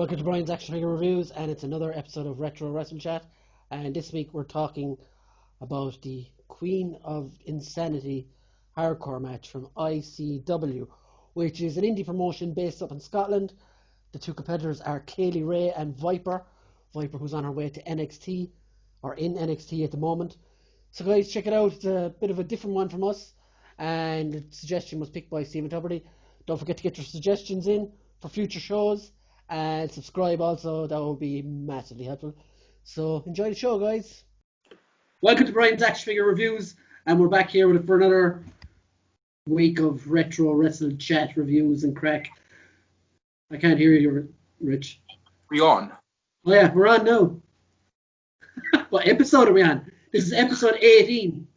Welcome to Brian's Action Figure Reviews, and it's another episode of Retro Wrestle Chat. And this week we're talking about the Queen of Insanity hardcore match from ICW, which is an indie promotion based up in Scotland. The two competitors are Kayleigh and Viper. Viper, who's on her way to NXT, or in NXT at the moment. So guys, check it out. It's a bit of a different one from us, and the suggestion was picked by Stephen Tuberty. Don't forget to get your suggestions in for future shows. And subscribe also, that will be massively helpful. So enjoy the show, guys. Welcome to Brian's Action Figure Reviews, and we're back here for another week of Retro Wrestle Chat reviews and crack. I can't hear you, Rich. We on? Oh yeah, we're on now. What episode are we on? This is episode 18.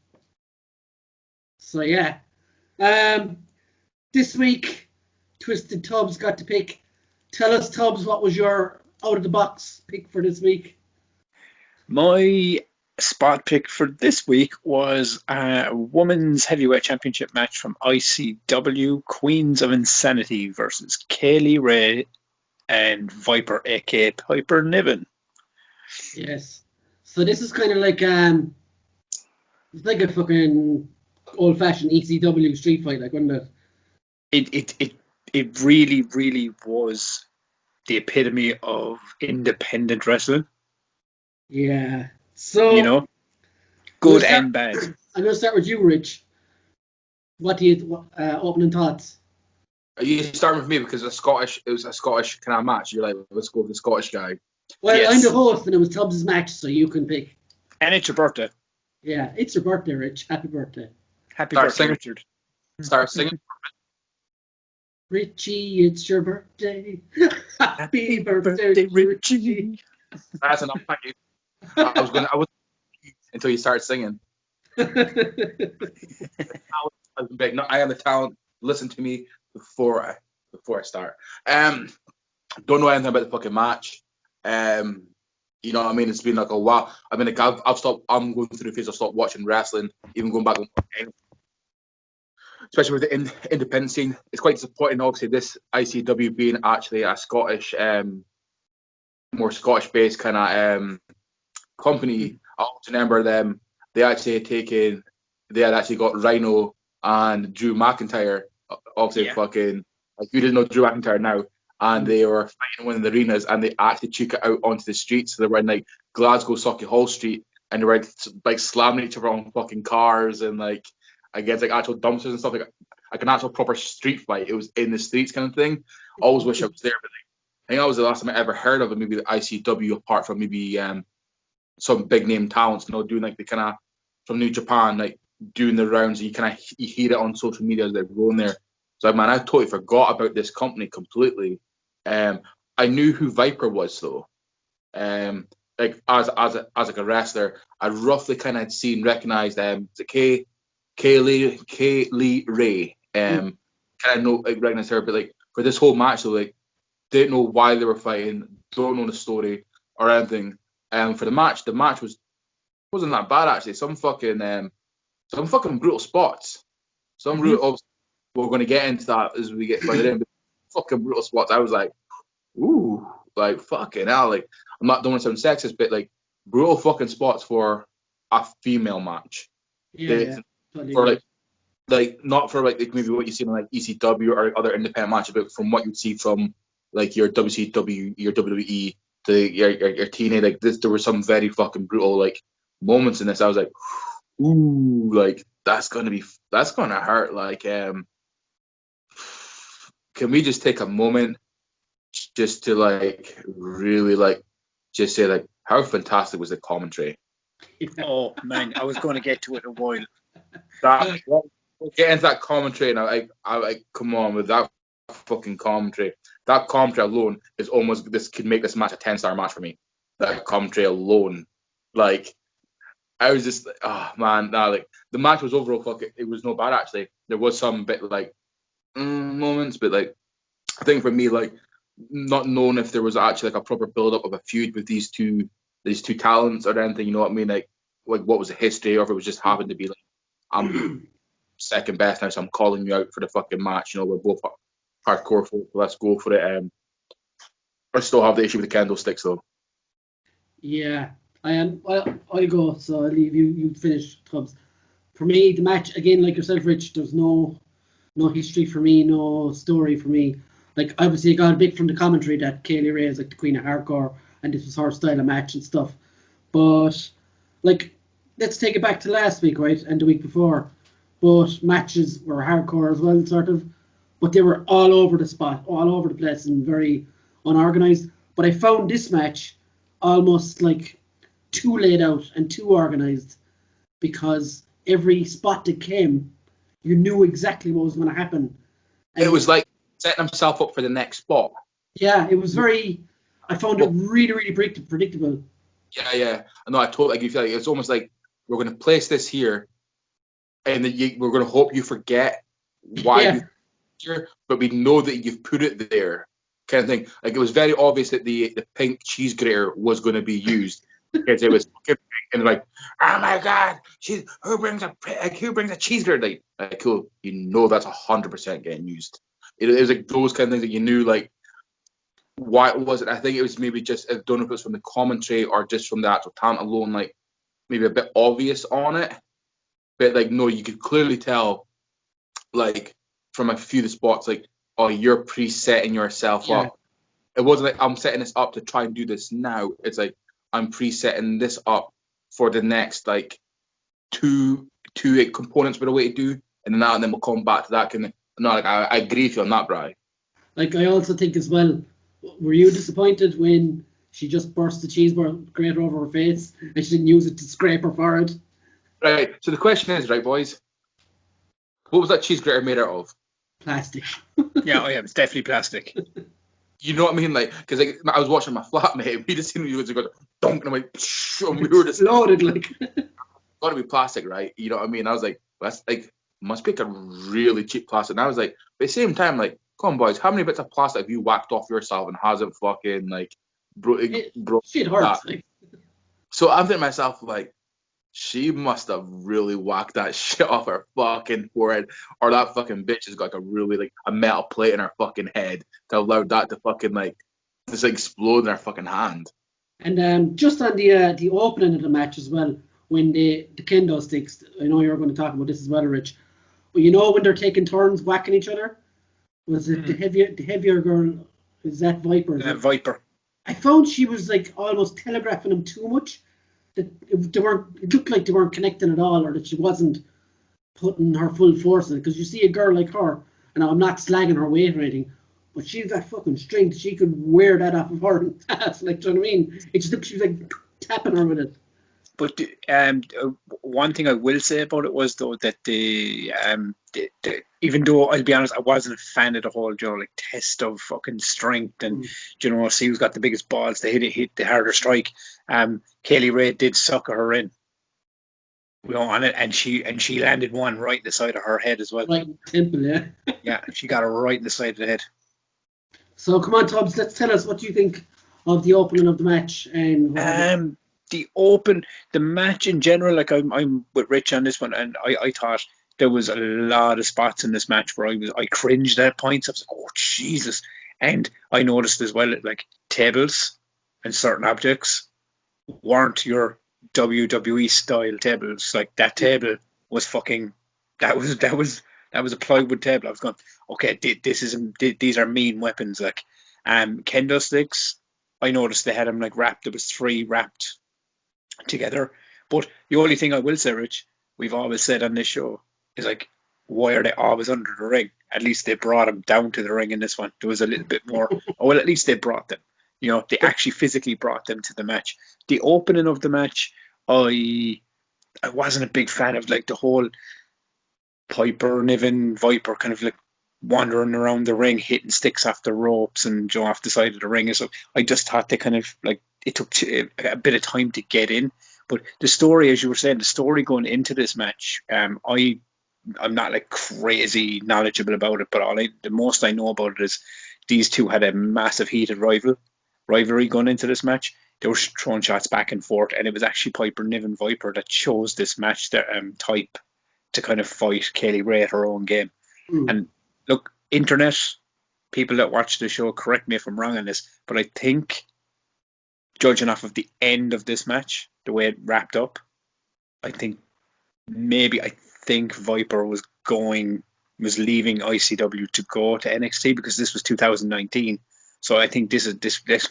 So yeah. This week, Twisted Tubbs got to pick. Tell us, Tubbs, what was your out-of-the-box pick for this week? My spot pick for this week was a women's heavyweight championship match from ICW, Queens of Insanity versus Kayleigh and Viper, aka Piper Niven. Yes. So this is kind of like it's like a fucking old-fashioned ECW street fight, like, wasn't it? It really, really was the epitome of independent wrestling. Yeah. So, good and bad. I'm going to start with you, Rich. What do you opening thoughts? You starting with me because it was a Scottish kind of match. You're like, let's go with the Scottish guy. Well, yes. I'm the host, and it was Tubbs' match, so you can pick. And it's your birthday. Yeah, it's your birthday, Rich. Happy birthday. Happy birthday, Richard. Start singing. Richie, it's your birthday. Happy birthday, Richie. That's enough. Thank you. I was until you started singing. I was big. No, I am the talent. Listen to me before I start. Don't know anything about the fucking match. You know what I mean? It's been like a while. I mean, like I've stopped. I'm going through the phase. I've stopped watching wrestling, even going back. Especially with the independent scene, it's quite disappointing. Obviously, this ICW being actually a Scottish, more Scottish-based kind of company. I also remember them. They had actually got Rhino and Drew McIntyre. Obviously, fucking like you didn't know Drew McIntyre now, and they were fighting in one of the arenas, and they actually took it out onto the streets. So they were in like Glasgow Sauchiehall Street, and they were like slamming each other on fucking cars and like against like actual dumpsters and stuff, like an actual proper street fight. It was in the streets kind of thing. Always wish I was there, but I think that was the last time I ever heard of it. Maybe the ICW, apart from maybe some big name talents, doing like the kind of from New Japan, like doing the rounds. You hear it on social media as they're going there. So man, I totally forgot about this company completely. I knew who Viper was though. Like as like a wrestler, I roughly kind of had recognized the Kayleigh Ray. Kind of know, like, recognize her, but like for this whole match, though, like didn't know why they were fighting, don't know the story or anything. For the match wasn't that bad actually. Some fucking brutal spots. Some brutal. We're going to get into that as we get further in. But fucking brutal spots. I was like, ooh, like fucking hell. Like I'm not don't want to sound sexist, but like brutal fucking spots for a female match. Yeah. For like not for like maybe what you see in like ECW or like, other independent matches, but from what you'd see from like your WCW, your WWE, your TNA, like this, there were some very fucking brutal like moments in this. I was like, ooh, like that's gonna hurt. Like, can we just take a moment just to like really like just say like how fantastic was the commentary? Oh man, I was going to get to it in a while. We'll get into that commentary now. I come on with that fucking commentary. That commentary alone is almost this could make this match a 10-star match for me. That commentary alone, like I was just oh man, like the match was overall it was no bad actually. There was some bit like moments, but like I think for me like not knowing if there was actually like a proper build up of a feud with these two talents or anything, you know what I mean? Like what was the history, or if it was just happened to be like I'm second best now, so I'm calling you out for the fucking match. We're both hardcore folk, let's go for it. I still have the issue with the candlesticks though. Yeah, I am. I'll go. So I'll leave you. You finish, Tubbs. For me, the match again, like yourself, Rich. There's no history for me, no story for me. Like obviously, I got a bit from the commentary that Kayleigh Ray is like the queen of hardcore, and this was her style of match and stuff. But like, let's take it back to last week, right, and the week before. Both matches were hardcore as well, sort of, but they were all over the spot, all over the place, and very unorganized. But I found this match almost like too laid out and too organized, because every spot that came, you knew exactly what was going to happen. And it was like setting himself up for the next spot. Yeah, it was very. I found it really, really predictable. Yeah. I know. I totally agree. Like, it's almost like we're going to place this here, and then we're going to hope you forget why you here, but we know that you've put it there, kind of thing. Like it was very obvious that the pink cheese grater was going to be used because it was fucking pink, and like, oh my god, who brings a cheese grater? Like cool, you know that's 100% getting used. It was like those kind of things that you knew, like why it wasn't. I think it was maybe just, I don't know if it was from the commentary or just from the actual talent alone, like maybe a bit obvious on it, but like no, you could clearly tell, like from a few of the spots, like, oh, you're pre-setting yourself up. It wasn't like I'm setting this up to try and do this now. It's like I'm pre-setting this up for the next like two components for the way to do, and then we'll come back to that. Like I agree with you on that, Bri. Like I also think as well, were you disappointed when she just burst the cheese grater over her face and she didn't use it to scrape her forehead? Right. So the question is, right, boys, what was that cheese grater made out of? Plastic. Yeah, it's definitely plastic. You know what I mean? Like, because like, I was watching my flatmate, we just seen it was going dunk, and I'm like, and we were just loaded, like. Got to be plastic, right? You know what I mean? I was like, that's like, must be like a really cheap plastic. And I was like, but at the same time, like, come on, boys, how many bits of plastic have you whacked off yourself and hasn't fucking like broke? Shit hurts. Like. So I'm thinking to myself, like, she must have really whacked that shit off her fucking forehead, or that fucking bitch has got like a really like a metal plate in her fucking head to allow that to fucking like just like, explode in her fucking hand. And just on the opening of the match as well, when the kendo sticks, I know you're going to talk about this as well, Rich. But you know when they're taking turns whacking each other, was it the heavier girl? Is that Viper? Viper. I found she was like almost telegraphing them too much. That it looked like they weren't connecting at all, or that she wasn't putting her full force in it. Because you see a girl like her, and I'm not slagging her weight or anything, but she's got fucking strength. She could wear that off of her ass. Like, do you know what I mean? It just looked, she was like tapping her with it. But one thing I will say about it was though that even though I'll be honest, I wasn't a fan of the whole like test of fucking strength and see who's got the biggest balls to hit the harder strike. Kayleigh Ray did sucker her in, on it, and she landed one right in the side of her head as well. Right in the temple, yeah. Yeah, she got her right in the side of the head. So come on, Tubbs, let's tell us what you think of the opening of the match and. The match in general, like I'm with Rich on this one, and I thought there was a lot of spots in this match where I cringed at points. I was like, oh Jesus. And I noticed as well, like tables and certain objects weren't your WWE style tables. Like that table was that was a plywood table. I was going, okay, these are mean weapons. Like kendo sticks, I noticed they had them like wrapped. There was 3 wrapped together. But the only thing I will say, Rich, we've always said on this show is like, why are they always under the ring? At least they brought them down to the ring in this one. There was a little bit more. Well, at least they brought them. They actually physically brought them to the match. The opening of the match, I wasn't a big fan of like the whole Piper, Niven, Viper kind of like wandering around the ring, hitting sticks off the ropes and off the side of the ring. So I just thought they kind of like, it took a bit of time to get in. But the story, as you were saying, the story going into this match, I'm not like crazy knowledgeable about it, but the most I know about it is these two had a massive heated rivalry going into this match. They were throwing shots back and forth, and it was actually Piper, Niven, Viper that chose this match type to kind of fight Kayleigh Ray at her own game. And look, internet, people that watch the show, correct me if I'm wrong on this, but I think, judging off of the end of this match, the way it wrapped up, I think Viper was leaving ICW to go to NXT, because this was 2019. So I think this was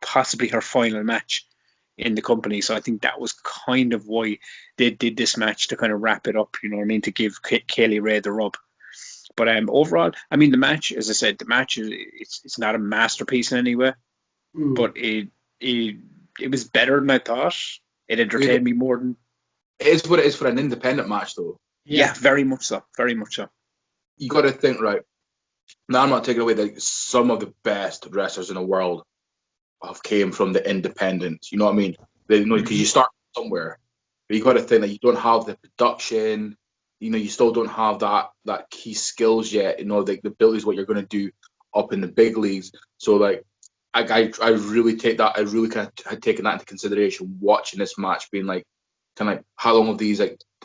possibly her final match in the company. So I think that was kind of why they did this match, to kind of wrap it up, you know what I mean, to give Kayleigh the rub. But overall, I mean, the match, as I said, it's not a masterpiece in any way, but it was better than I thought. It entertained me more than. It is what it is for an independent match, though. Yeah, very much so. Very much so. You got to think, right? Now, I'm not taking away that some of the best wrestlers in the world have came from the independents. You know what I mean? Because you start somewhere, but you got to think that you don't have the production. You still don't have that key skills yet. The abilities what you're going to do up in the big leagues. So like, I really take that. I really kind of had taken that into consideration watching this match, being like, kind of like, how long have these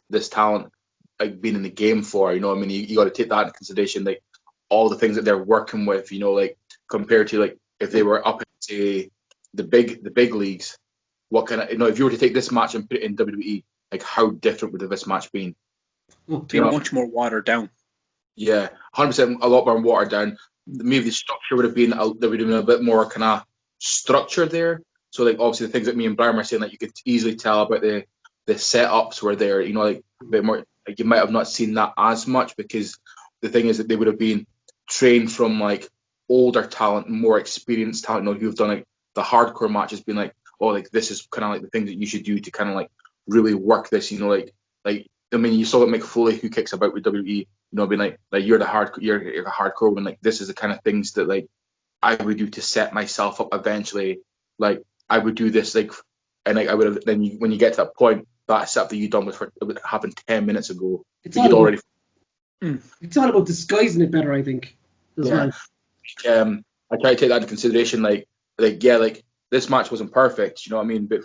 this talent been in the game for? You know what I mean? You got to take that into consideration, like all the things that they're working with. Like compared to like if they were up in say the big leagues, what kind of if you were to take this match and put it in WWE, like how different would this match been? They're much more watered down. Yeah, 100%, a lot more watered down. Maybe the structure would have been a bit more kind of structure there. So like obviously the things that me and Brian were saying, that you could easily tell about the setups were there. Like a bit more. Like you might have not seen that as much, because the thing is that they would have been trained from like older talent, more experienced talent, who've done like the hardcore matches, being like, oh, like this is kind of like the things that you should do to kind of like really work this. Like I mean, you saw that Mick Foley, who kicks about with WWE, being like you're a hardcore one. Like this is the kind of things that like I would do to set myself up eventually. Like I would do this and like I would have. Then when you get to that point, that setup that you done would happen 10 minutes ago. It's all about disguising it better, I think. As well. I try to take that into consideration. Like this match wasn't perfect. You know what I mean? But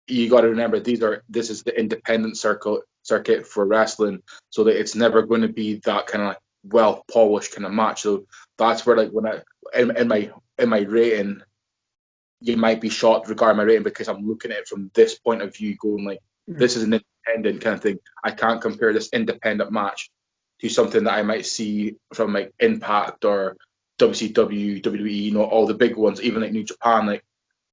you got to remember, this is the independent circuit for wrestling, so that it's never going to be that kind of like well polished kind of match. So that's where like when I in my rating, you might be shocked regarding my rating, because I'm looking at it from this point of view, going like this is an independent kind of thing. I can't compare this independent match to something that I might see from like Impact or WCW, WWE, all the big ones, even like New Japan. Like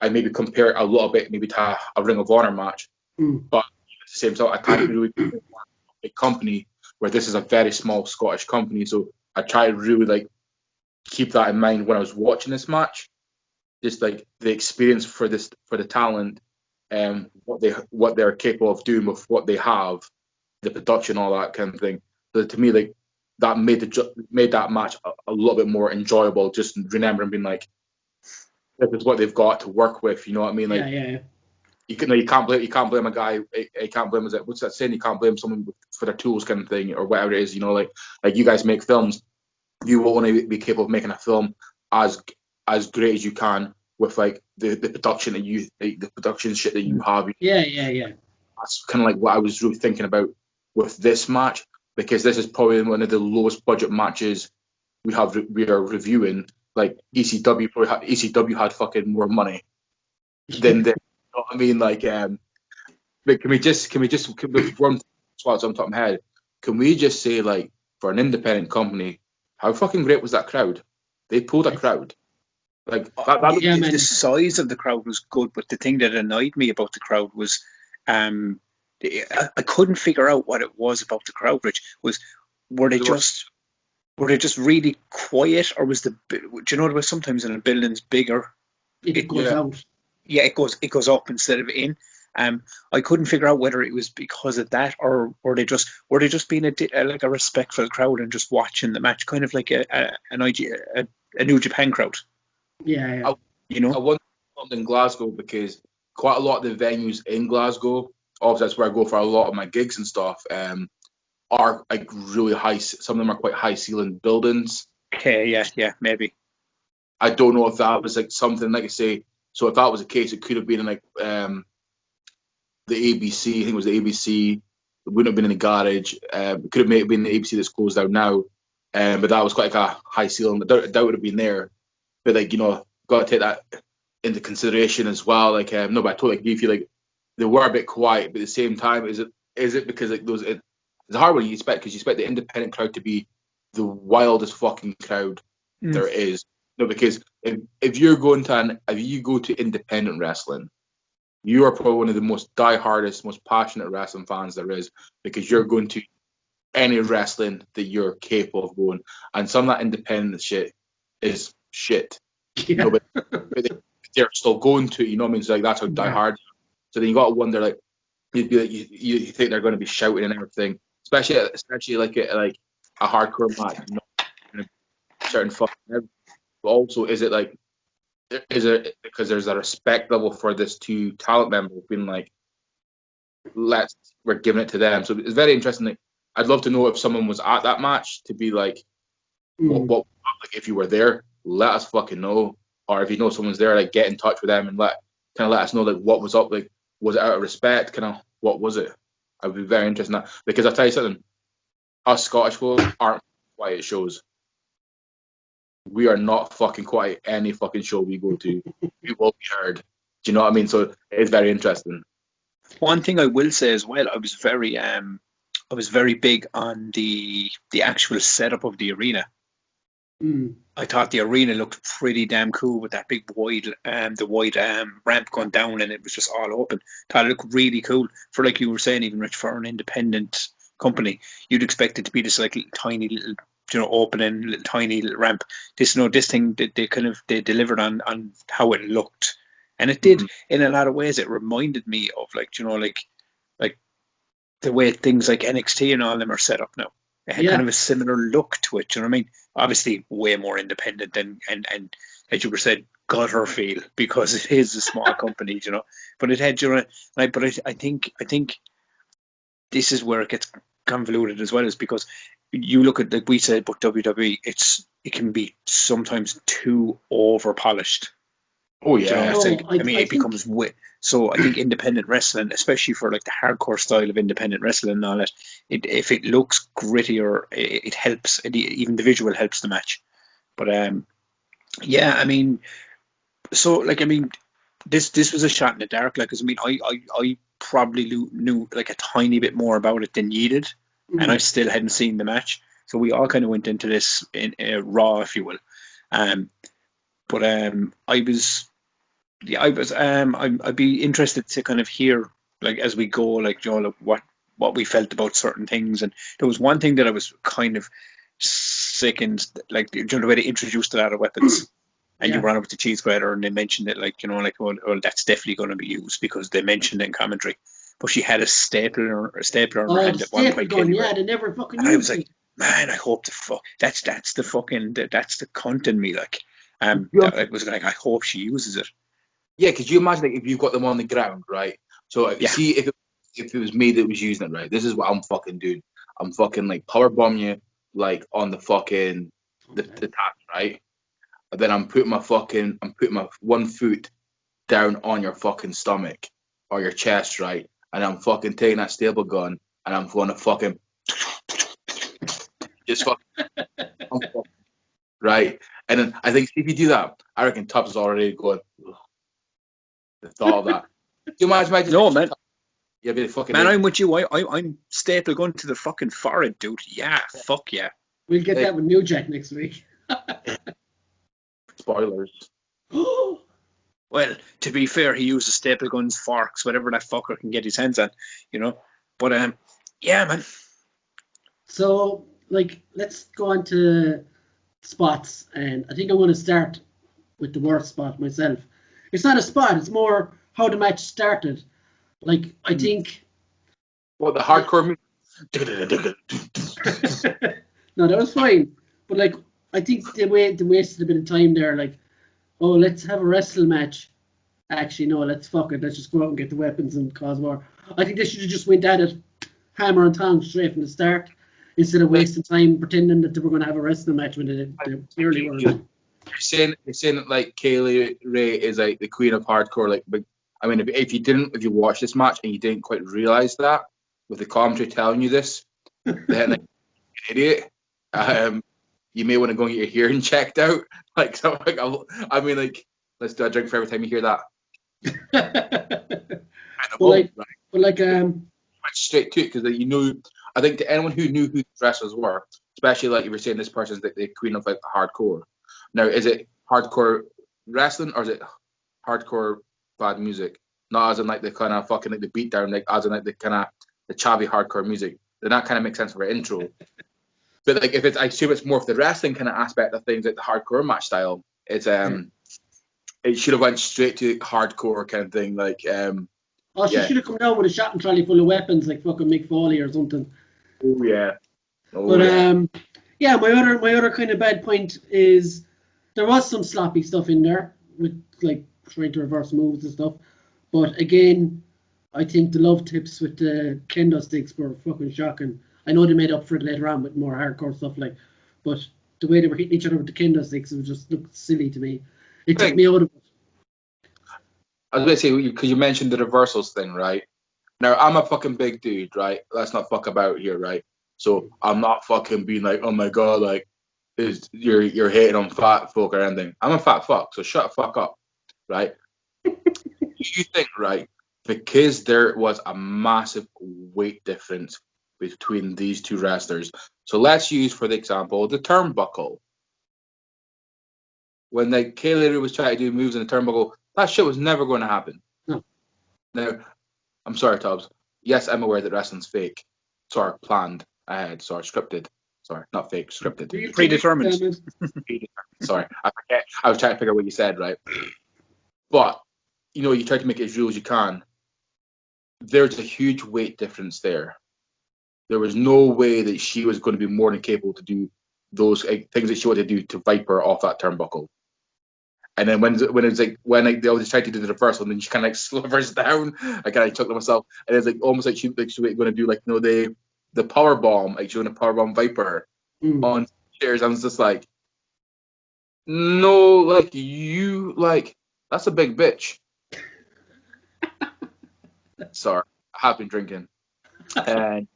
I maybe compare it a little bit, maybe to a Ring of Honor match, but at the same time, I can't really compare a big company where this is a very small Scottish company. So I try to really like keep that in mind when I was watching this match, just like the experience for the talent, and what they're capable of doing with what they have, the production, all that kind of thing. So to me, like that made that match a little bit more enjoyable. Just remembering being like, this is what they've got to work with. You know what I mean? Like, yeah. You can't blame a guy. You can't blame what's that saying? You can't blame someone for their tools, kind of thing, or whatever it is. Like you guys make films. You will only be capable of making a film as great as you can with like the production the production shit that you have. Yeah. That's kind of like what I was really thinking about with this match, because this is probably one of the lowest budget matches we are reviewing. Like ECW had fucking more money than this. You know what I mean? Like, but can we just one spots on top of my head? Can we just say, like, for an independent company, how fucking great was that crowd? They pulled a crowd. Like the size of the crowd was good, but the thing that annoyed me about the crowd was, I couldn't figure out what it was about the crowd. Rich, were they just really quiet, or was do you know there was sometimes in a building's bigger, it goes out. Yeah, it goes up instead of in. I couldn't figure out whether it was because of that, or were they just being like a respectful crowd and just watching the match, kind of like a New Japan crowd. Yeah. I wonder in Glasgow, because quite a lot of the venues in Glasgow, obviously that's where I go for a lot of my gigs and stuff, are like really high. Some of them are quite high ceiling buildings. Okay, yeah, maybe. I don't know if that was like something, like I say. So if that was the case, it could have been in like the ABC. I think it was the ABC. It wouldn't have been in the garage. It could have maybe been the ABC that's closed down now. but that was quite like a high ceiling. I doubt would have been there, but like got to take that into consideration as well. Like no, but I totally agree with you. Like they were a bit quiet, but at the same time, is it because like those it's a hard one you expect because you expect the independent crowd to be the wildest fucking crowd there is. No, because if you go to independent wrestling, you are probably one of the most diehardest, most passionate wrestling fans there is because you're going to any wrestling that you're capable of going, and some of that independent shit is shit. Yeah. But they're still going to it. You know what I mean? So like that's how diehard. So then you got to wonder like you'd be like you think they're going to be shouting and everything, especially like a hardcore match. Certain fucking everything. But also, is it because there's a respect level for this two talent members being like, we're giving it to them. So it's very interesting. Like, I'd love to know if someone was at that match to be like, what like if you were there, let us fucking know. Or if you know someone's there, like get in touch with them and let us know like what was up. Like was it out of respect? What was it? I'd be very interested in that because I'll tell you something. Us Scottish folk aren't quiet shows. We are not fucking quiet any fucking show we go to. We will be heard. Do you know what I mean? So it's very interesting. One thing I will say as well, I was very big on the actual setup of the arena. I thought the arena looked pretty damn cool with that big wide ramp going down and it was just all open. Thought it looked really cool for, like you were saying, even Rich, for an independent company, you'd expect it to be this like tiny little opening, little tiny little ramp. This thing they delivered on how it looked, and it did in a lot of ways. It reminded me of like the way things like NXT and all them are set up now. It had kind of a similar look to it. You know what I mean? Obviously, way more independent and as you were said, gutter feel because it is a small company, But it had, I think this is where it gets convoluted as well, is because you look at, like we said, but WWE, it can be sometimes too over polished. Oh yeah, it becomes wit. So I think independent wrestling, especially for like the hardcore style of independent wrestling and all that, if it looks grittier, it helps. Even the visual helps the match. But this was a shot in the dark. Like, 'cause I probably knew like a tiny bit more about it than needed, and I still hadn't seen the match. So we all kind of went into this in raw, if you will. I'd be interested to kind of hear, like, as we go, like, what we felt about certain things. And there was one thing that I was kind of sickened, like, the way they introduced a lot of weapons. And you ran up with the cheese grater and they mentioned it, like, well, that's definitely going to be used because they mentioned it in commentary. But she had a stapler in her hand at one point. They never fucking used it. And I was like, man, I hope that's the cunt in me, like. It was like, I hope she uses it. Yeah, because you imagine like if you've got them on the ground, right? So see if it was me that was using it, right? This is what I'm fucking doing. I'm fucking like power bomb you like on the fucking the tap, right? And then I'm putting my one foot down on your fucking stomach or your chest, right? And I'm fucking taking that staple gun and I'm going to fucking just fucking right. And then I think if you do that, I reckon Tubbs is already going. The thought of that. Do you imagine? No, man. Yeah, be fucking. Man, I'm with you. I'm staple gun to the fucking forehead, dude. Yeah, fuck yeah. We'll get that with New Jack next week. Spoilers. Well, to be fair, he uses staple guns, forks, whatever that fucker can get his hands on, But yeah, man. So, like, let's go on to spots, and I think I'm going to start with the worst spot myself. It's not a spot, it's more how the match started. Like, I think... What, the hardcore move? No, that was fine. But, like, I think they wasted a bit of time there. Like, oh, let's have a wrestle match. Actually, no, let's fuck it. Let's just go out and get the weapons and cause war. I think they should have just went at it hammer and tongs straight from the start instead of wasting time pretending that they were going to have a wrestling match when they clearly weren't. You're saying that like Kayleigh is like the queen of hardcore. Like, but I mean, if you watch this match and you didn't quite realize that with the commentary telling you this, then like, you're an idiot. you may want to go and get your hearing checked out. Like, so, like, I mean, like, let's do a drink for every time you hear that. Went straight to it because you know, I think to anyone who knew who the wrestlers were, especially like you were saying, this person's like the queen of like hardcore. Now, is it hardcore wrestling or is it hardcore bad music? Not as in like the kind of fucking like the beatdown, like as in like the kind of the chavvy hardcore music. Then that kind of makes sense for an intro. But like if it's, I assume it's more of the wrestling kind of aspect of things, like the hardcore match style. It's it should have went straight to hardcore kind of thing, like she should have come down with a shopping trolley full of weapons, like fucking Mick Foley or something. Oh yeah. My other kind of bad point is there was some sloppy stuff in there with like trying to reverse moves and stuff, but again, I think the love tips with the kendo sticks were fucking shocking. I know they made up for it later on with more hardcore stuff, like, but the way they were hitting each other with the kendo sticks, it just looked silly to me. It took me out of it. I was going to say, because you mentioned the reversals thing, right? Now, I'm a fucking big dude, right? Let's not fuck about here, right? So I'm not fucking being like, oh my God, like, you're hating on fat folk or anything. I'm a fat fuck, so shut the fuck up, right? You think, right, because there was a massive weight difference between these two wrestlers. So let's use, for the example, the turnbuckle. When like Kayleigh was trying to do moves in the turnbuckle, that shit was never going to happen. No. Now, I'm sorry, Tubbs. Yes, I'm aware that wrestling's fake. Sorry, planned ahead. Sorry, scripted. Sorry, not fake, scripted. Predetermined. Sorry, I forget. I was trying to figure out what you said, right? But, you know, you try to make it as real as you can. There's a huge weight difference there. There was no way that she was going to be more than capable to do those things that she wanted to do to Viper off that turnbuckle. And then when they always tried to do the reversal, and then she kind of like slivers down. I kind of chuckled to myself, and it's like almost like she was going to do like, you know, the power bomb, like doing a power bomb Viper on chairs. I was just like, no, like you, like that's a big bitch. Sorry, I have been drinking, and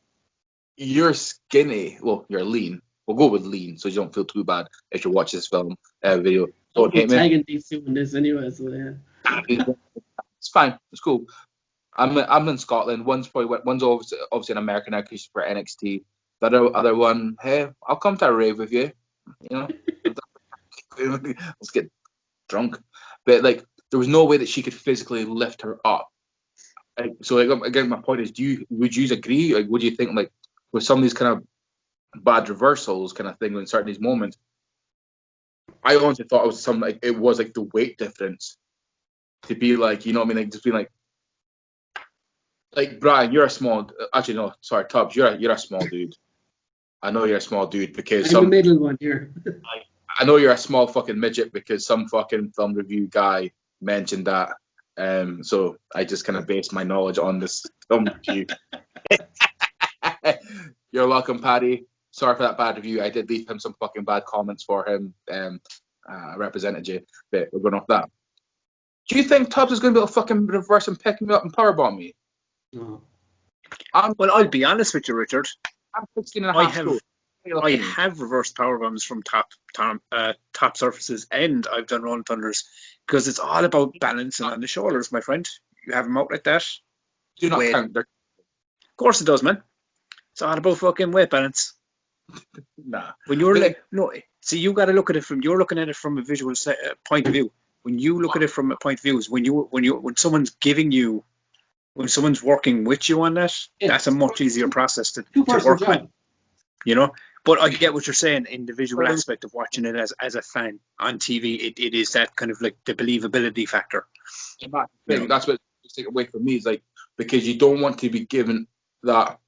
you're skinny. Well, you're lean. We'll go with lean, so you don't feel too bad if you watch this film video. Don't hate me. Tagging these two in this anyway, so yeah. It's fine. It's cool. I'm in Scotland. One's obviously in America now because for NXT. The other one, hey, I'll come to a rave with you. You know, let's get drunk. But like, there was no way that she could physically lift her up. So like, again, my point is, would you agree? Like, would you think like with some of these kind of bad reversals kind of thing in certain these moments? I honestly thought it was something like it was like the weight difference to be like, you know what I mean, like just being like Brian, you're a small. Actually, no, sorry, Tubbs, you're a small dude. I know you're a small dude because I'm the middle one here. I know you're a small fucking midget because some fucking film review guy mentioned that. So I just kind of based my knowledge on this film review. You're welcome, Paddy. Sorry for that bad review. I did leave him some fucking bad comments for him. I represented you, but we're going off that. Do you think Tubbs is going to be able to fucking reverse and pick me up and powerbomb me? No. Well, I'll be honest with you, Richard. I'm 16 and a half. I have reversed powerbombs from top surfaces, and I've done rolling thunders because it's all about balancing on the shoulders, my friend. You have them out like that. Do not count. Of course it does, man. It's all about fucking weight balance. Nah. When you're see, you got to look at it you're looking at it from a visual point of view. When you look at it from a point of view, is when someone's giving you, when someone's working with you on that, that's a much easier process to work with. You know, but I get what you're saying in the visual aspect of watching it as a fan on TV. It is that kind of like the believability factor. That's what take away from me is like, because you don't want to be given that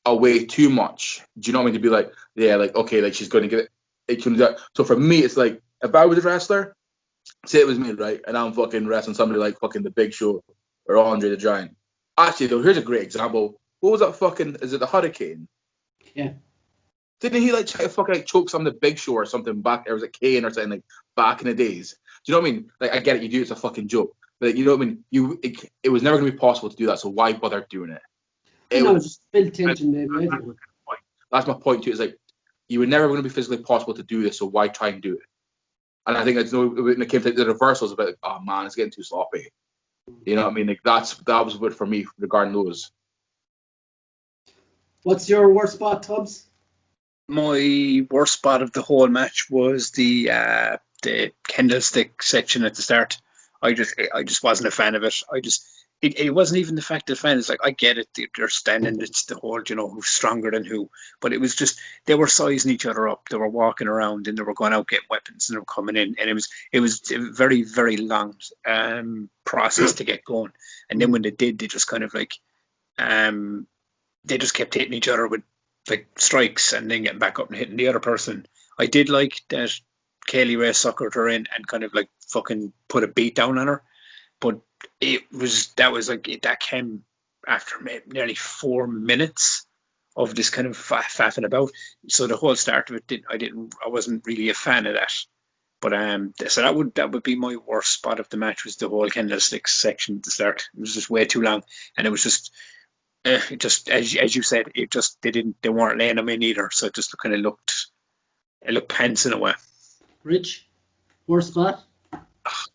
away too much. Do you know what I mean? To be like, yeah, like okay, like she's going to get it. So for me, it's like if I was a wrestler, say it was me, right, and I'm fucking wrestling somebody like fucking The Big Show or Andre the Giant. Actually, though, here's a great example. What was that fucking? Is it the Hurricane? Yeah. Didn't he like try to fucking like choke some of The Big Show or something back? There was a Kane or something like back in the days. Do you know what I mean? Like I get it, you do it's a fucking joke, but like, you know what I mean? It was never gonna be possible to do that. So why bother doing it? It was just build tension, maybe. That's my point too. Is like you were never going to be physically possible to do this, so why try and do it? And I think when it came to the reversals, about oh man, it's getting too sloppy. You know what I mean? Like that was what for me regarding those. What's your worst spot, Tubbs? My worst spot of the whole match was the candlestick section at the start. I just wasn't a fan of it. It wasn't even the fact of the fan. It's like, I get it, they're standing, it's the whole, who's stronger than who. But it was just, they were sizing each other up. They were walking around and they were going out getting weapons and they were coming in. And it was a very, very long process to get going. And then when they did, they just kind of like, they just kept hitting each other with like strikes and then getting back up and hitting the other person. I did like that Kayleigh suckered her in and kind of like fucking put a beat down on her. But that came after nearly 4 minutes of this kind of faffing about. So the whole start of it, I wasn't really a fan of that. But so that would be my worst spot of the match, was the whole candlestick section at the start. It was just way too long, and it was just as you said, they weren't laying them in either. So it just kind of looked pants in a way. Rich, worst spot?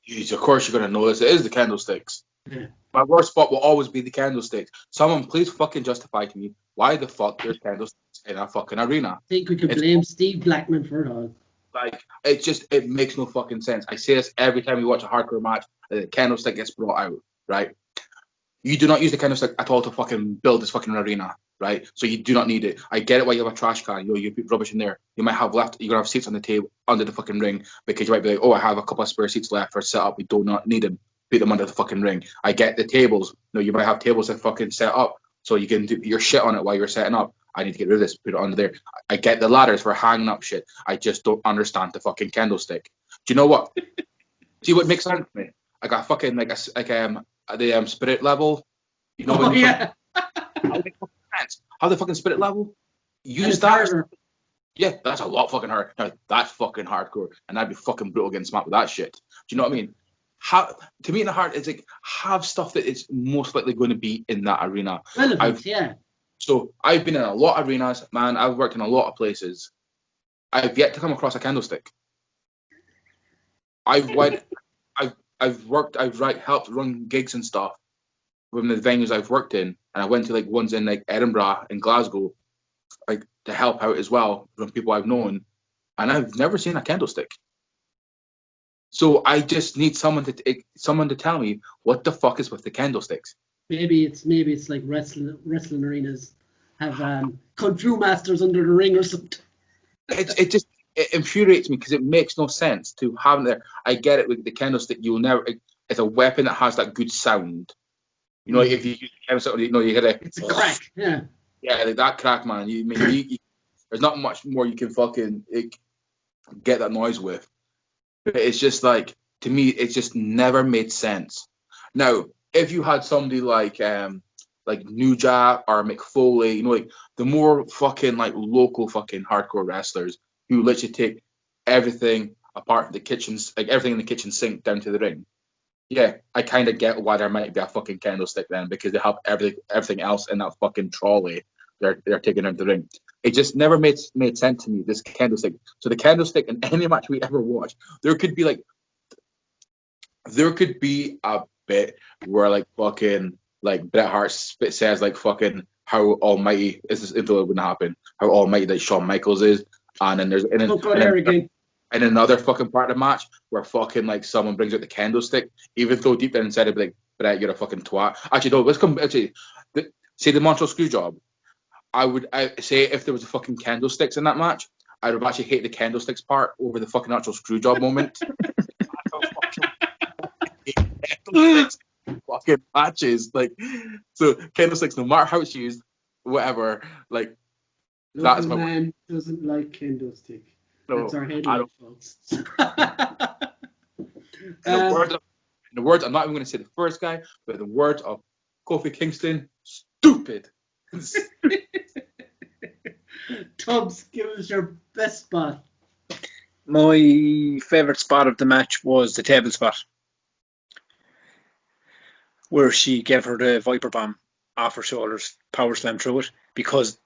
Jeez, of course you're gonna know this. It is the candlesticks. Yeah. My worst spot will always be the candlesticks. Someone please fucking justify to me why the fuck there's candlesticks in a fucking arena. I think we could blame Steve Blackman for it all. Like, it makes no fucking sense. I say this every time we watch a hardcore match, the candlestick gets brought out, right? You do not use the candlestick at all to fucking build this fucking arena, right? So you do not need it. I get it why you have a trash can, you put rubbish in there. You might have left, you're going to have seats on the table under the fucking ring because you might be like, oh, I have a couple of spare seats left for set up. We do not need them. Put them under the fucking ring. I get the tables. You might have tables that fucking set up so you can do your shit on it while you're setting up. I need to get rid of this, put it under there. I get the ladders for hanging up shit. I just don't understand the fucking candlestick. Do you know what? See what makes sense to me? I got fucking the spirit level. You know when how the fucking spirit level? Use that. Yeah, that's a lot fucking hard. Now, that's fucking hardcore, and I'd be fucking brutal getting smacked with that shit. Do you know what I mean? To me in the heart, it's like, have stuff that is most likely going to be in that arena. Relevant, yeah. So I've been in a lot of arenas, man. I've worked in a lot of places. I've yet to come across a candlestick. I've helped run gigs and stuff from the venues I've worked in, and I went to like ones in like Edinburgh and Glasgow, like to help out as well from people I've known, and I've never seen a candlestick. So I just need someone to tell me what the fuck is with the candlesticks. Maybe it's like wrestling arenas have kung fu masters under the ring or something. It infuriates me because it makes no sense to have them there. I get it with the candlestick. It's a weapon that has that good sound. If you use the candlestick, you get a. It's a crack. Yeah. Yeah, like that crack, man. There's not much more you can fucking get that noise with. But it's just like, to me, it just never made sense. Now, if you had somebody like New Jack or Mick Foley, like the more fucking like local fucking hardcore wrestlers who literally take everything apart from the kitchens, like everything in the kitchen sink down to the ring. Yeah, I kind of get why there might be a fucking candlestick then, because they have everything else in that fucking trolley they're taking down to the ring. It just never made sense to me, this candlestick. So the candlestick in any match we ever watch, there could be a bit where like fucking like Bret Hart says like fucking how almighty this it wouldn't happen, how almighty that Shawn Michaels is, and then there's in another fucking part of the match where fucking like someone brings out the candlestick, even though deep down inside it'd be like, Bret, you're a fucking twat. Actually, no, say the Montreal Screwjob. I say if there was a fucking candlesticks in that match, I would actually hate the candlesticks part over the fucking actual Screwjob moment. Fucking matches, like, so candlesticks, no matter how it's used, whatever, like, that's my man doesn't like candlestick. No, that's our headline, folks. In the words, I'm not even going to say the first guy, but in the words of Kofi Kingston, stupid. Tubbs, give us your best spot. My favourite spot of the match was the table spot, where she gave her the Viper Bomb off her shoulders, power slam through it, because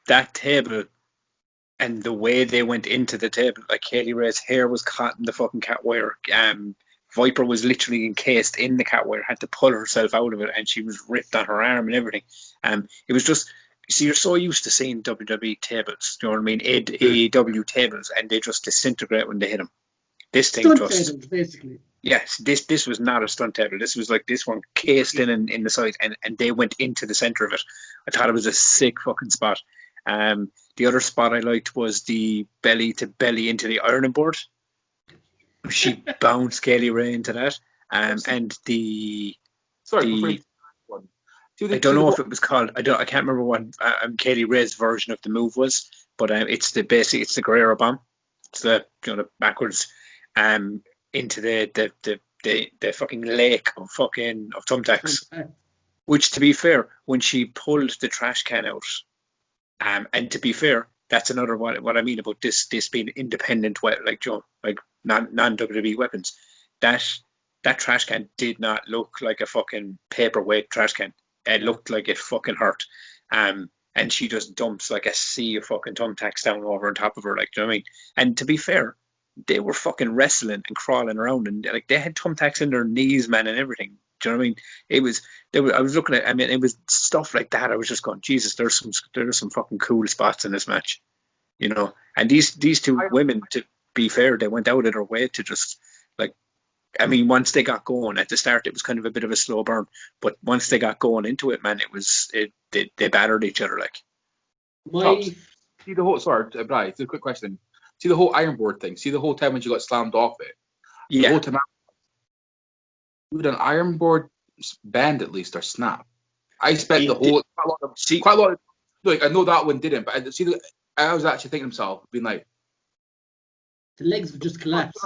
that table and the way they went into the table, like Kayleigh Ray's hair was caught in the fucking cat wire. Viper was literally encased in the cat wire, had to pull herself out of it, and she was ripped on her arm and everything. It was just, see, you're so used to seeing WWE tables, you know what I mean, AEW tables, and they just disintegrate when they hit them. This thing Stunt just, tables, basically. yes, this was not a stunt table. This was like this one cased in the side, and they went into the center of it. I thought it was a sick fucking spot. The other spot I liked was the belly to belly into the ironing board. She bounced Kayleigh Ray into that. And the Sorry, I don't know if it was called. I can't remember what Kayleigh Ray's version of the move was, but it's the Guerrero bomb. It's the backwards into the fucking lake of thumbtacks. Which, to be fair, when she pulled the trash can out, and to be fair, that's another what I mean about this being independent, like non-WWE weapons. That trash can did not look like a fucking paperweight trash can. It looked like it fucking hurt. And she just dumps like a sea of fucking thumbtacks down over on top of her, like, do you know what I mean? And to be fair, they were fucking wrestling and crawling around, and like they had thumbtacks in their knees, man, and everything. Do you know what I mean? I was looking at. I mean, it was stuff like that. I was just going, Jesus, there's some fucking cool spots in this match, you know. And these two women, to be fair, they went out of their way to just like. I mean, once they got going at the start, it was kind of a bit of a slow burn. But once they got going into it, man, they battered each other like. See the whole Brian, it's a quick question. See the whole iron board thing. See the whole time when you got slammed off it. Yeah. The whole time. Would an iron board bend at least or snap? I spent quite a lot of. Like I know that one didn't, but I was actually thinking to myself, being like, the legs would just collapse.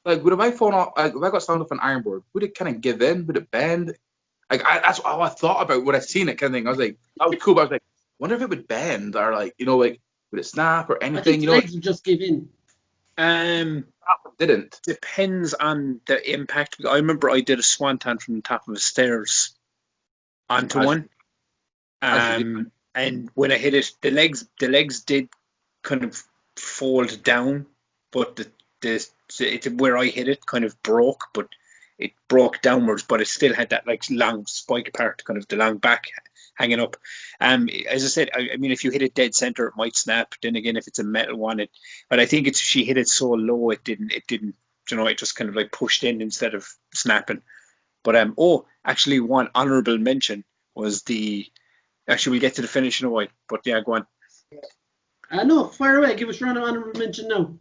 Like, would if I fall off? Like, if I got slammed off an iron board, would it kind of give in? Would it bend? Like, that's all I thought about when I seen it, kind of thing. I was like, that was cool, but I was like, wonder if it would bend or like, like, would it snap or anything? I think the legs would just give in. That one didn't. Depends on the impact. I remember I did a swanton from the top of the stairs onto one. And when I hit it, the legs did kind of fold down, but where I hit it kind of broke, but it broke downwards, but it still had that like long spike part, kind of the long back hanging up. As I said, I mean, if you hit it dead center, it might snap. Then again, if it's a metal one, but I think she hit it so low, it didn't, it just kind of like pushed in instead of snapping. But actually, one honorable mention was actually we'll get to the finish in a while, but yeah, go on. No, fire away. Give us your honorable mention now.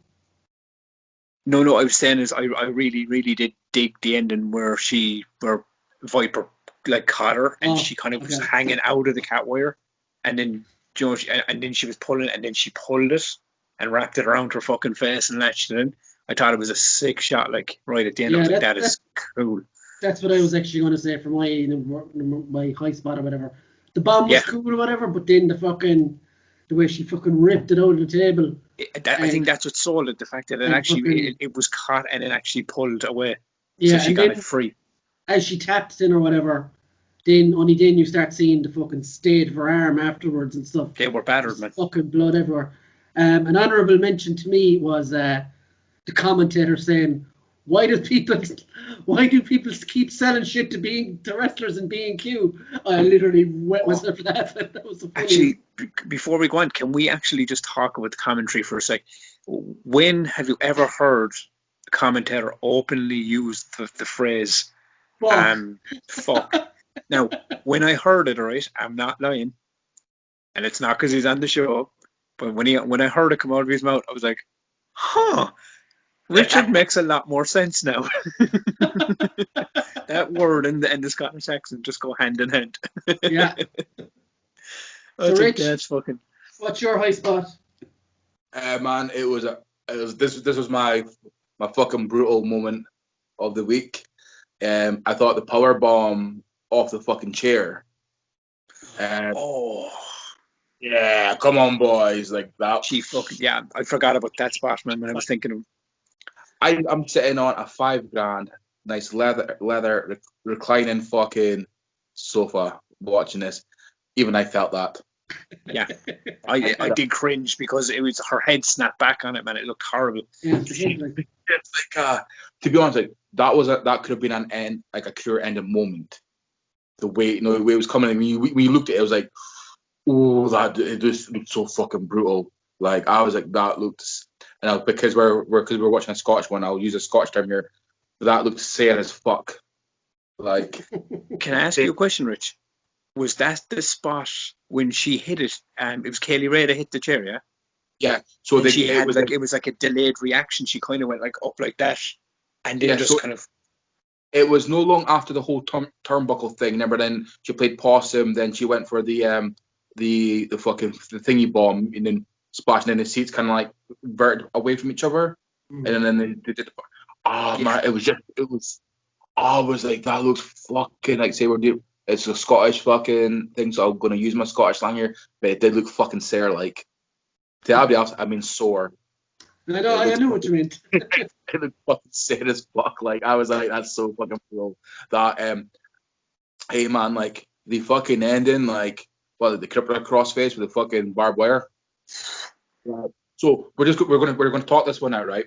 No, I was saying is I really, really did dig the ending where Viper like caught her and she kind of was hanging out of the cat wire, and then and then she was pulling, and then she pulled it and wrapped it around her fucking face and latched it in. I thought it was a sick shot, like right at the end. I was like, that is cool. That's what I was actually going to say for my high spot or whatever. The bomb was cool or whatever, but then the way she fucking ripped it out of the table. I think that's what sold it, the fact that it was caught and it actually pulled away. Yeah, so she got it free. As she tapped in or whatever, only then you start seeing the fucking state of her arm afterwards and stuff. They were battered, man. Fucking blood everywhere. An honourable mention to me was the commentator saying, why do people keep selling shit to wrestlers in B&Q? I literally wet myself for that. That was the funniest. Actually, before we go on, can we actually just talk about the commentary for a sec? When have you ever heard a commentator openly use the phrase fuck? Now, when I heard it, right, I'm not lying, and it's not because he's on the show, but when I heard it come out of his mouth, I was like, huh. Richard makes a lot more sense now. That word and the Scottish accent just go hand in hand. Yeah. So Rich, that's fucking. What's your high spot? Man, this was my fucking brutal moment of the week. I thought the power bomb off the fucking chair. Yeah, come on, boys, like that. I forgot about that spot, man. When I was thinking of. I'm sitting on a $5,000 nice leather reclining fucking sofa watching this. Even I felt that. Yeah, I did cringe because it was her head snapped back on it, man. It looked horrible. Yeah, it's like, It's like, to be honest, like that could have been an end, like a clear ending moment. The way the way it was coming, and when you looked at it, it was like, oh, it just looked so fucking brutal. Like I was like, that looked, because we're watching a Scottish one, I'll use a Scottish term here. But that looked sad as fuck. Like, can I ask you a question, Rich? Was that the spot when she hit it? It was Kayleigh that hit the chair, yeah. Yeah. So it was like a delayed reaction. She kind of went like up like that, and then just kind of. It was no long after the whole turnbuckle thing. Remember, then she played possum. Then she went for the fucking the thingy bomb, and then splashing in the seats, kind of like verted away from each other, and then they did. Man, it was. I was like, that looks fucking like say we're doing. It's a Scottish fucking thing, so I'm gonna use my Scottish slang here, but it did look fucking sore. Like to everybody else, I mean sore. I know what you mean. It looked fucking sad as fuck. Like I was like, that's so fucking cool. That hey man, like the fucking ending, like the crippler crossface with the fucking barbed wire. So we're gonna talk this one out, right?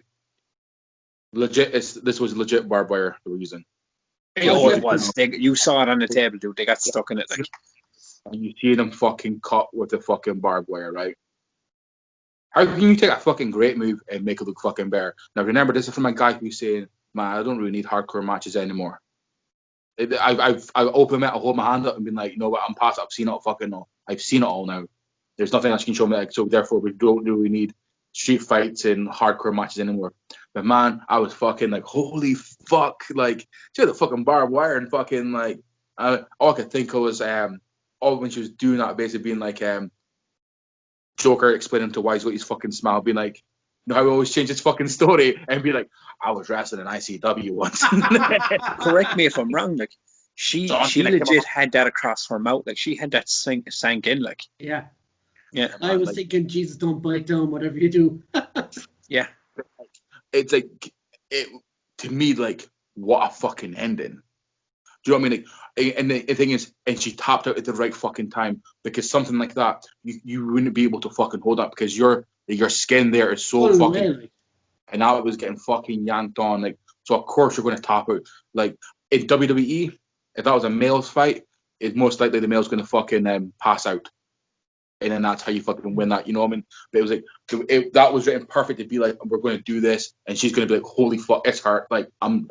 Legit, this was legit barbed wire that we're using. It was. You saw it on the table, dude. They got stuck in it. Like, and you see them fucking cut with the fucking barbed wire, right? How can you take a fucking great move and make it look fucking better? Now remember, this is from a guy who's saying, "Man, I don't really need hardcore matches anymore." I've opened it, I hold my hand up and been like, "You know what? I'm past. I've seen it all fucking all. I've seen it all now. There's nothing else you can show me. Like, so therefore, we don't really need street fights and hardcore matches anymore." But man, I was fucking like, holy fuck! Like, she had the fucking barbed wire and fucking like, all I could think of was when she was doing that, basically being like Joker explaining to Wise what his fucking smile, being like, you know how he always changes his fucking story and be like, I was wrestling in ICW once. Correct me if I'm wrong. Like, she legit had that across her mouth. Like, she had that sank in. Like, yeah. I was thinking, Jesus, don't bite down, whatever you do. Yeah. It's like, to me, like, what a fucking ending. Do you know what I mean? Like, and the thing is, and she tapped out at the right fucking time, because something like that, you wouldn't be able to fucking hold up, because your skin there is so fucking, and now it was getting fucking yanked on. Like, so of course you're going to tap out. Like in WWE, if that was a male's fight, it's most likely the male's going to fucking pass out, and then that's how you fucking win that. You know what I mean? But it was like that was written perfect to be like, we're going to do this, and she's going to be like, holy fuck, it's her. Like I'm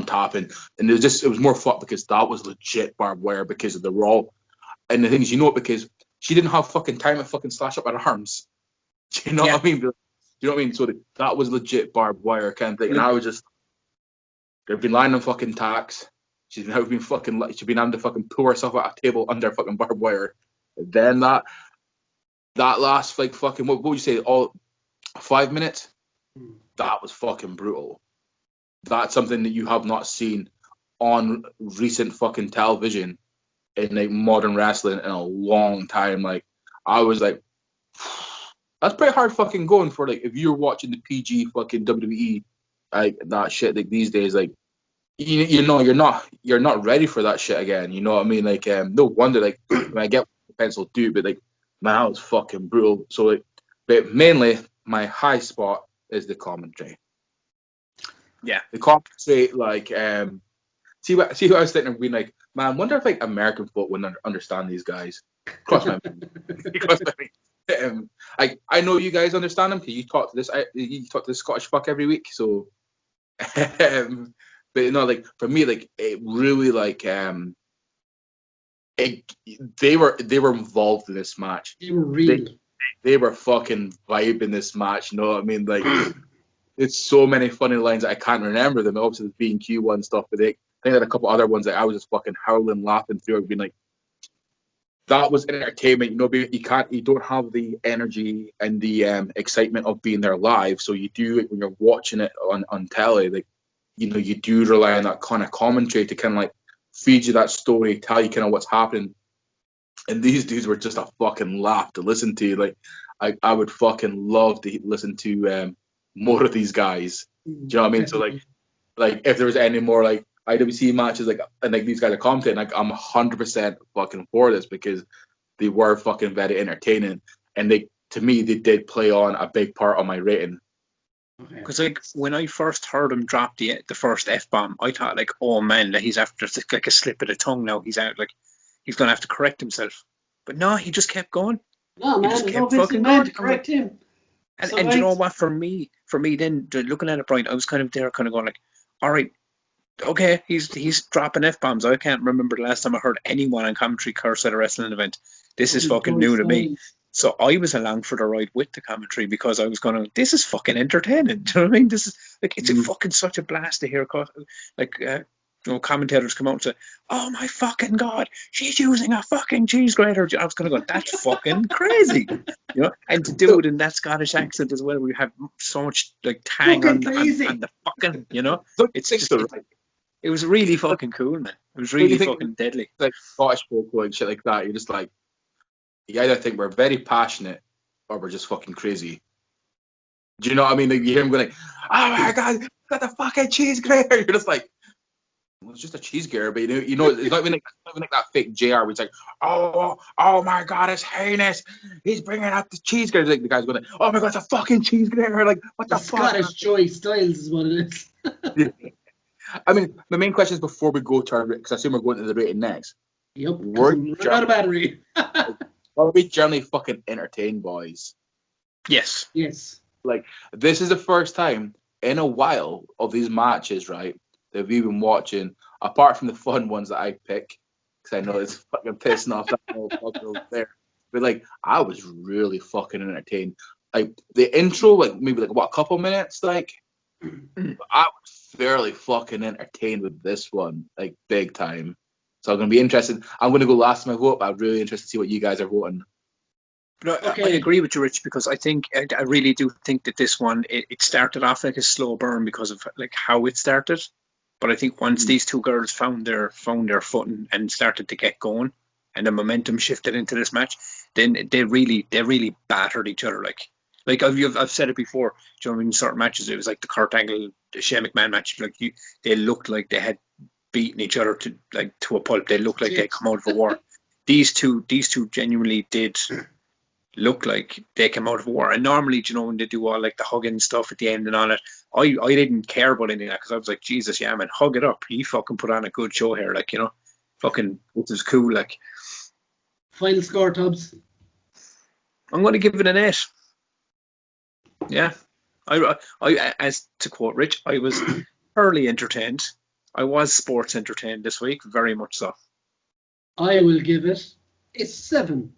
tapping, and it was more fun because that was legit barbed wire because of the raw. And the thing is, you know it because she didn't have fucking time to fucking slash up her arms. Do you know what I mean? Do you know what I mean? So that was legit barbed wire kind of thing. And I was just, they've been lying on fucking tacks. She's been having to fucking pull herself out a table under fucking barbed wire. And then that last like fucking what would you say, all 5 minutes? That was fucking brutal. That's something that you have not seen on recent fucking television in like modern wrestling in a long time. Like I was like, that's pretty hard fucking going for like if you're watching the PG fucking WWE like that shit like these days. Like you know you're not ready for that shit again. You know what I mean? Like no wonder like when I get the pencil do, but like man, that was fucking brutal. So like, but mainly my high spot is the commentary. Yeah, the commentary, like, see what I was thinking of being like, man, I wonder if like American folk wouldn't understand these guys. Cross my mind. I know you guys understand them because you talk to this Scottish fuck every week. So, but you know, like for me, like it really like they were involved in this match. They were really. They were fucking vibing this match. You know what I mean? Like. It's so many funny lines that I can't remember them. Obviously, the B&Q one stuff, but I think that a couple other ones that I was just fucking howling, laughing through, being like, that was entertainment. You know, you don't have the energy and the excitement of being there live. So you do it when you're watching it on telly. Like, you know, you do rely on that kind of commentary to kind of like feed you that story, tell you kind of what's happening. And these dudes were just a fucking laugh to listen to. Like, I would fucking love to listen to more of these guys. Do you know what I mean? So like if there was any more like IWC matches, like and like these guys are commentating, like I'm 100% fucking for this because they were fucking very entertaining, and to me they did play on a big part on my rating. Because like when I first heard him drop the first F-bomb, I thought like, oh man, that he's after like a slip of the tongue now. He's out, like he's gonna have to correct himself. But no, he just kept going. No, He man, just there's kept no fucking Vincent man going. to correct him. And, So, and you know guys, what? For me then, looking at it, Brian, I was kind of there, kind of going like, all right, okay, he's dropping F-bombs. I can't remember the last time I heard anyone on commentary curse at a wrestling event. This is fucking new to me. So I was along for the ride with the commentary because I was going, this is fucking entertaining. Do you know what I mean? This is like, it's a fucking such a blast to hear commentators come out and say, oh my fucking God, she's using a fucking cheese grater. I was going to go, that's fucking crazy. You know, and to do it in that Scottish accent as well, we have so much like tang on the fucking, you know, it's just, it was really fucking cool, man. It was really fucking deadly. Like Scottish folk and shit like that, you're just like, you either think we're very passionate or we're just fucking crazy. Do you know what I mean? Like, you hear him going like, oh my God, got the fucking cheese grater. You're just like, well, it's just a cheese grater, but you know, it's not even like that fake JR where it's like, oh my God, it's heinous. He's bringing out the cheese grater. Like, the guy's going like, oh my God, it's a fucking cheese grater. Like, what the fuck? Scottish Joy Styles is what it is. Yeah. I mean, my main question is before we go to our, because I assume we're going to the rating next. Yep, we're out of battery. Are we generally fucking entertained, boys? Yes. Like, this is the first time in a while of these matches, right, that we've been watching, apart from the fun ones that I pick, because I know it's fucking pissing off that motherfucker over there. But, like, I was really fucking entertained. Like, the intro, like, maybe, like, what, a couple minutes? Like, I was fairly fucking entertained with this one, like, big time. So I'm going to be interested. I'm going to go last in my vote, but I'm really interested to see what you guys are voting. But I agree with you, Rich, because I really do think that this one, it started off like a slow burn because of like how it started. But I think once these two girls found their footing and started to get going, and the momentum shifted into this match, then they really battered each other. Like I've said it before, you know, in certain matches, it was like the Kurt Angle, the Shane McMahon match. Like they looked like they had beaten each other to a pulp. They looked like they'd come out of a war. These two genuinely did look like they came out of a war. And normally, you know, when they do all like the hugging stuff at the end and all that, I didn't care about any of that because I was like, Jesus, yeah, man, hug it up. He fucking put on a good show here, like, you know, fucking, this is cool. Like, Final score, Tubbs. I'm going to give it an 8. Yeah, I as to quote Rich, I was thoroughly entertained. I was sports entertained this week, very much so. I will give it a 7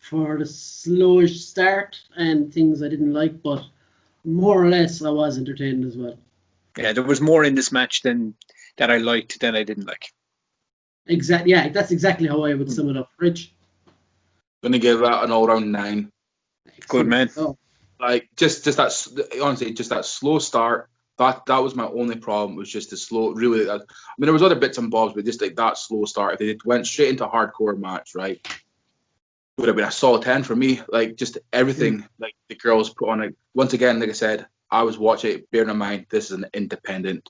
for the slowish start and things I didn't like, but more or less I was entertained as well. Yeah, there was more in this match that I liked than I didn't like. Exactly. Yeah, that's exactly how I would sum it up. Rich? I'm going to give that an all-round 9. Good man. Oh. Like, just that, honestly, just that slow start. That was my only problem, was just the slow, really. I mean, there was other bits and bobs, but just like that slow start. If they went straight into a hardcore match, right, would have been a solid 10 for me. Like, just everything, like the girls put on it. Once again, like I said, I was watching it, bearing in mind, this is an independent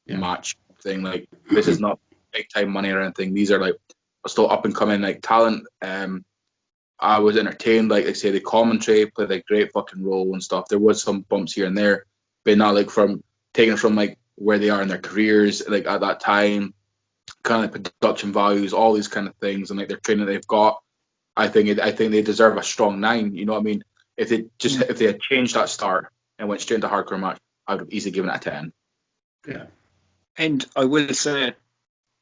match thing. Like, this is not big time money or anything. These are like still up and coming like talent. I was entertained. Like I say, the commentary played a great fucking role and stuff. There was some bumps here and there, but not like taken from like where they are in their careers, like at that time, kind of like production values, all these kind of things, and like their training they've got. I think they deserve a strong 9. You know what I mean? If they had changed that start and went straight into hardcore match, I would have easily given it a 10. Yeah. And I will say,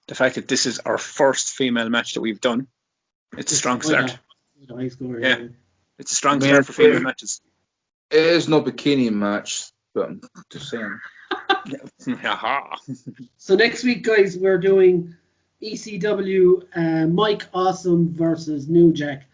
the fact that this is our first female match that we've done, it's a strong start. High score, yeah. It's a strong start for female matches. It is no bikini match, but I'm just saying. So next week, guys, we're doing ECW Mike Awesome versus New Jack.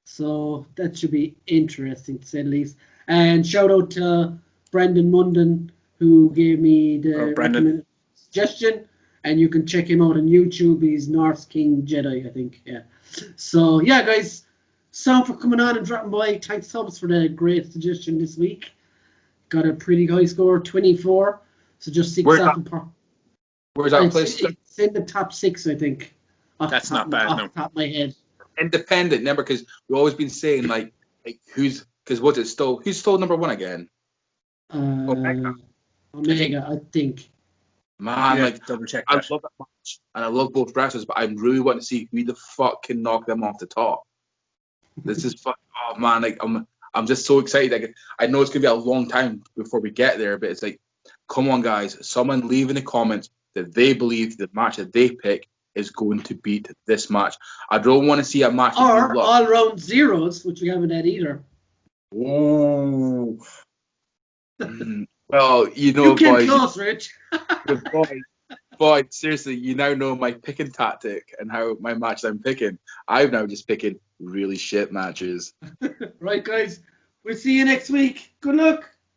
So that should be interesting, to say the least. And shout out to Brendan Munden, who gave me the recommended suggestion. And you can check him out on YouTube. He's North King Jedi, I think. Yeah. So, yeah, guys. Sound for coming on and dropping by. Thanks, Tubbs, for the great suggestion this week. Got a pretty high score, 24. So just 6 Where's that place? It's in the top 6, I think. That's not bad, off the top of my head. independent. Remember, because we've always been saying like who's still number one again? Omega, I think. Man, Yeah, like double check I that. love that match, and I love both wrestlers, but I really want to see who the fuck can knock them off the top. This is fuck. Oh man, like I'm just so excited. Like I know it's gonna be a long time before we get there, but it's like, come on, guys! Someone leave in the comments that they believe the match that they pick is going to beat this match. I don't want to see a match. Or all round zeros, which we haven't had either. Ooh. Well, you know, You came boys. close, Rich. Boy, seriously, you now know my picking tactic and how my matches I'm picking. I'm now just picking really shit matches. Right, guys. We'll see you next week. Good luck.